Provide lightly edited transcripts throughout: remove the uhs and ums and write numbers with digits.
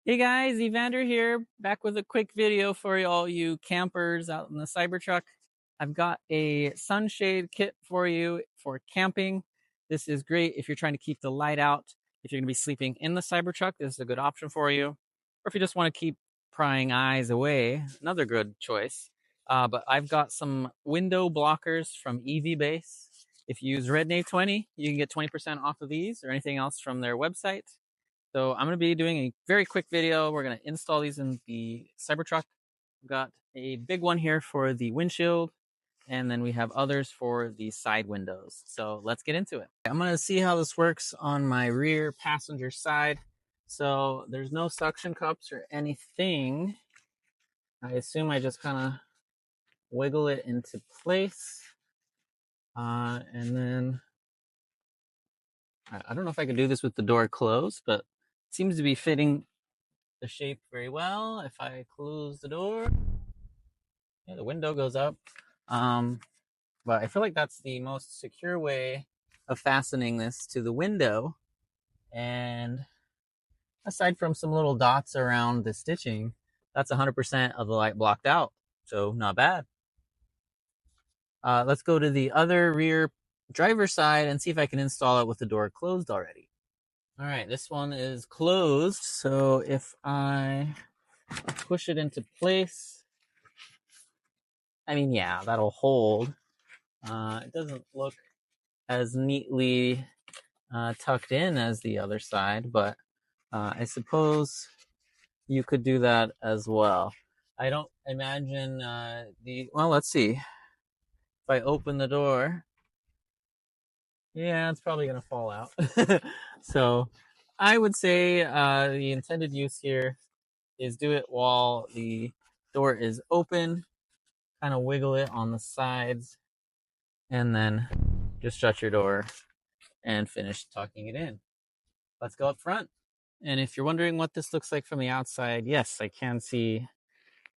Hey guys, Evander here, back with a quick video for all you campers out in the Cybertruck. I've got a sunshade kit for you for camping. This is great if you're trying to keep the light out. If you're going to be sleeping in the Cybertruck, this is a good option for you. Or if you just want to keep prying eyes away, another good choice. But I've got some window blockers from EVBase. If you use RedNave20, you can get 20% off of these or anything else from their website. So I'm going to be doing a very quick video. We're going to install these in the Cybertruck. We've got a big one here for the windshield, and then we have others for the side windows. So let's get into it. I'm going to see how this works on my rear passenger side. So there's no suction cups or anything. I assume I just kind of wiggle it into place. And then I don't know if I could do this with the door closed, but it seems to be fitting the shape very well. If I close the door, yeah, the window goes up. But I feel like that's the most secure way of fastening this to the window. And aside from some little dots around the stitching, that's 100% of the light blocked out. So not bad. Let's go to the other rear driver's side and see if I can install it with the door closed already. All right, this one is closed. So if I push it into place, I mean, yeah, that'll hold. It doesn't look as neatly tucked in as the other side, but I suppose you could do that as well. I don't imagine well, let's see. If I open the door, yeah, it's probably going to fall out. So I would say the intended use here is do it while the door is open, kind of wiggle it on the sides, and then just shut your door and finish tucking it in. Let's go up front. And if you're wondering what this looks like from the outside, yes, I can see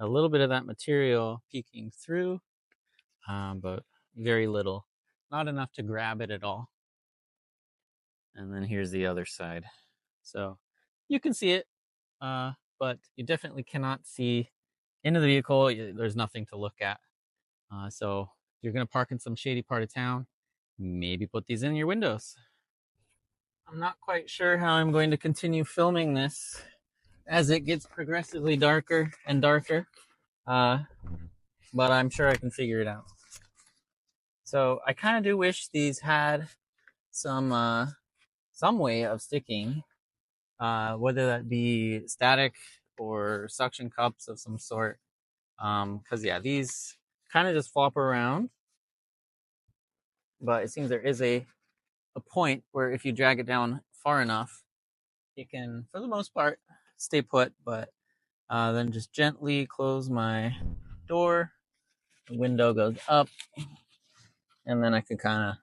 a little bit of that material peeking through, but very little. Not enough to grab it at all. And then here's the other side. So you can see it, but you definitely cannot see into the vehicle. There's nothing to look at. So if you're going to park in some shady part of town, maybe put these in your windows. I'm not quite sure how I'm going to continue filming this as it gets progressively darker and darker, but I'm sure I can figure it out. So I kind of do wish these had some way of sticking, whether that be static or suction cups of some sort. Because yeah, these kind of just flop around, but it seems there is a point where if you drag it down far enough, it can, for the most part, stay put. But then just gently close my door, the window goes up, and then I can kind of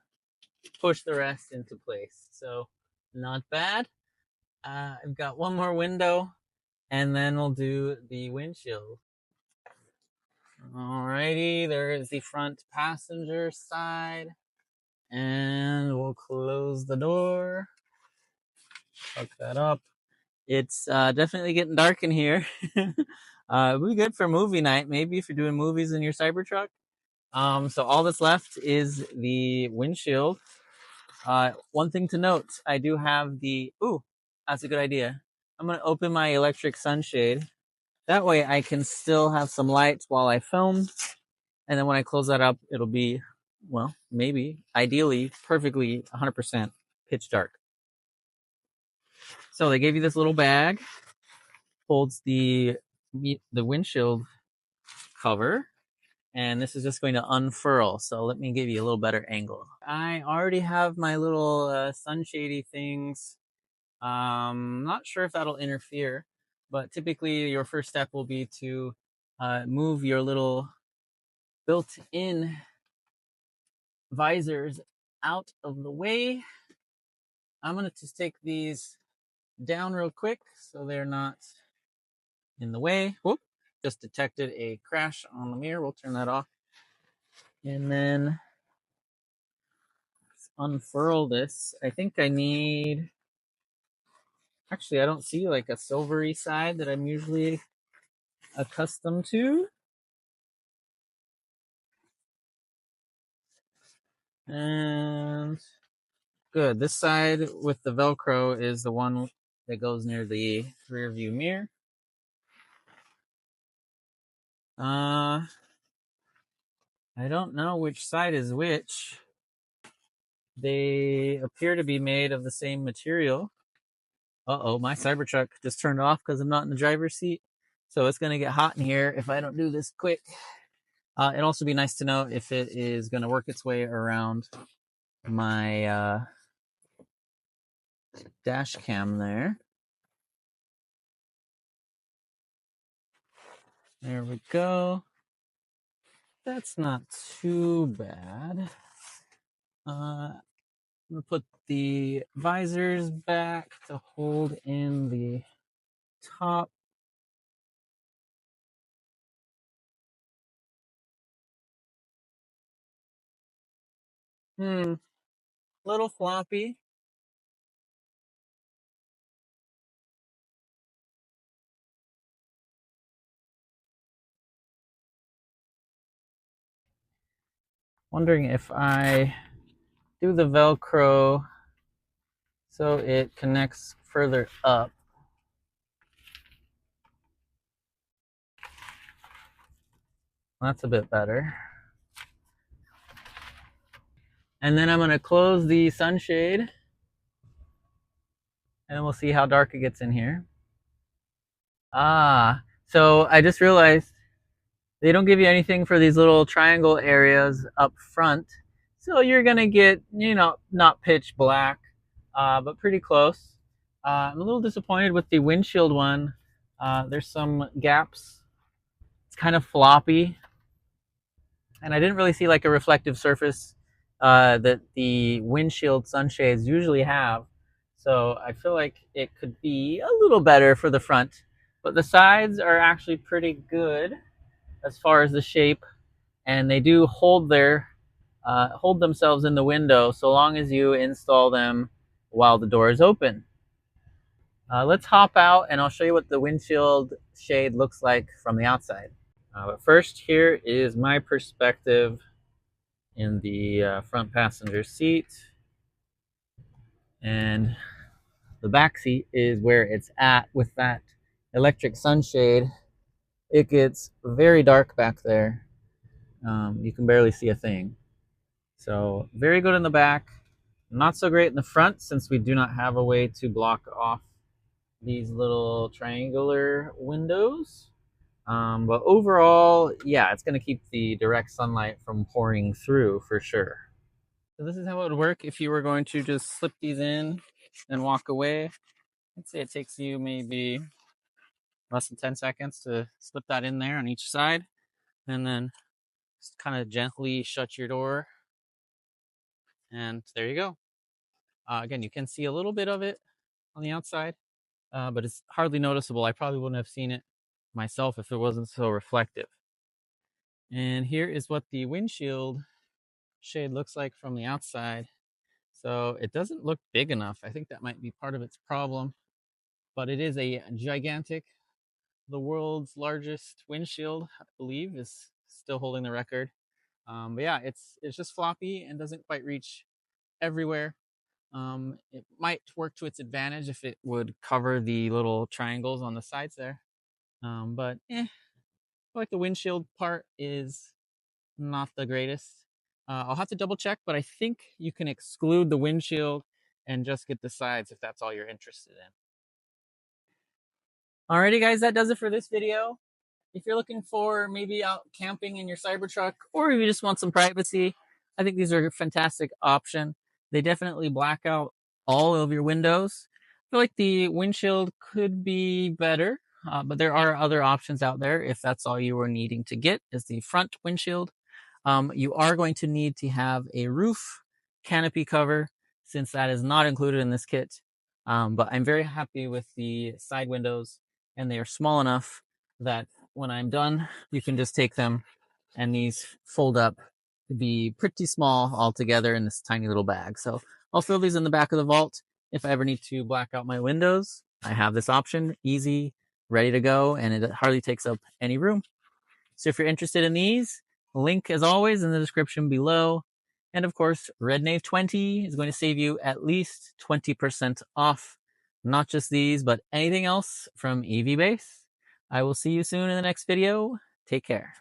push the rest into place. So not bad. I've got one more window, and then we'll do the windshield. Alrighty, there is the front passenger side, and we'll close the door, hook that up. It's definitely getting dark in here. It'll be good for movie night, maybe if you're doing movies in your Cybertruck. So all that's left is the windshield. One thing to note, I do have that's a good idea. I'm going to open my electric sunshade. That way I can still have some lights while I film. And then when I close that up, it'll be, well, maybe, ideally, perfectly 100% pitch dark. So they gave you this little bag, holds the windshield cover, and this is just going to unfurl. So let me give you a little better angle. I already have my little sunshady things. Not sure if that'll interfere, but typically your first step will be to move your little built-in visors out of the way. I'm going to just take these down real quick so they're not in the way. Whoop, just detected a crash on the mirror. We'll turn that off. And then let's unfurl this. I think I need Actually, I don't see like a silvery side that I'm usually accustomed to. And good. This side with the Velcro is the one that goes near the rear view mirror. I don't know which side is which. They appear to be made of the same material. Uh-oh, my Cybertruck just turned off because I'm not in the driver's seat. So it's going to get hot in here if I don't do this quick. It'd also be nice to know if it is going to work its way around my dash cam there. There we go. That's not too bad. I'm going to put the visors back to hold in the top. Little floppy. Wondering if I do the Velcro so it connects further up. That's a bit better. And then I'm going to close the sunshade, and then we'll see how dark it gets in here. So I just realized they don't give you anything for these little triangle areas up front. So you're going to get, not pitch black, but pretty close. I'm a little disappointed with the windshield one. There's some gaps. It's kind of floppy. And I didn't really see like a reflective surface that the windshield sunshades usually have. So I feel like it could be a little better for the front. But the sides are actually pretty good as far as the shape. And they do hold themselves in the window so long as you install them while the door is open. Let's hop out and I'll show you what the windshield shade looks like from the outside. But first, here is my perspective in the front passenger seat. And the back seat is where it's at with that electric sunshade. It gets very dark back there. You can barely see a thing. So very good in the back. Not so great in the front since we do not have a way to block off these little triangular windows. But overall, yeah, it's going to keep the direct sunlight from pouring through for sure. So this is how it would work if you were going to just slip these in and walk away. I'd say it takes you maybe less than 10 seconds to slip that in there on each side. And then just kind of gently shut your door. And there you go. Again, you can see a little bit of it on the outside, but it's hardly noticeable. I probably wouldn't have seen it myself if it wasn't so reflective. And here is what the windshield shade looks like from the outside. So it doesn't look big enough. I think that might be part of its problem, but it is a gigantic, the world's largest windshield, I believe, is still holding the record. But yeah, it's just floppy and doesn't quite reach everywhere. It might work to its advantage if it would cover the little triangles on the sides there. But I like the windshield part is not the greatest. I'll have to double check, but I think you can exclude the windshield and just get the sides if that's all you're interested in. Alrighty guys, that does it for this video. If you're looking for maybe out camping in your Cybertruck, or if you just want some privacy, I think these are a fantastic option. They definitely black out all of your windows. I feel like the windshield could be better, but there are other options out there if that's all you were needing to get is the front windshield. You are going to need to have a roof canopy cover since that is not included in this kit. But I'm very happy with the side windows, and they are small enough that when I'm done, you can just take them and these fold up to be pretty small all together in this tiny little bag. So I'll throw these in the back of the vault if I ever need to black out my windows. I have this option, easy, ready to go, and it hardly takes up any room. So if you're interested in these, link as always in the description below. And of course, RedKnave20 is going to save you at least 20% off, not just these, but anything else from EVBase. I will see you soon in the next video. Take care.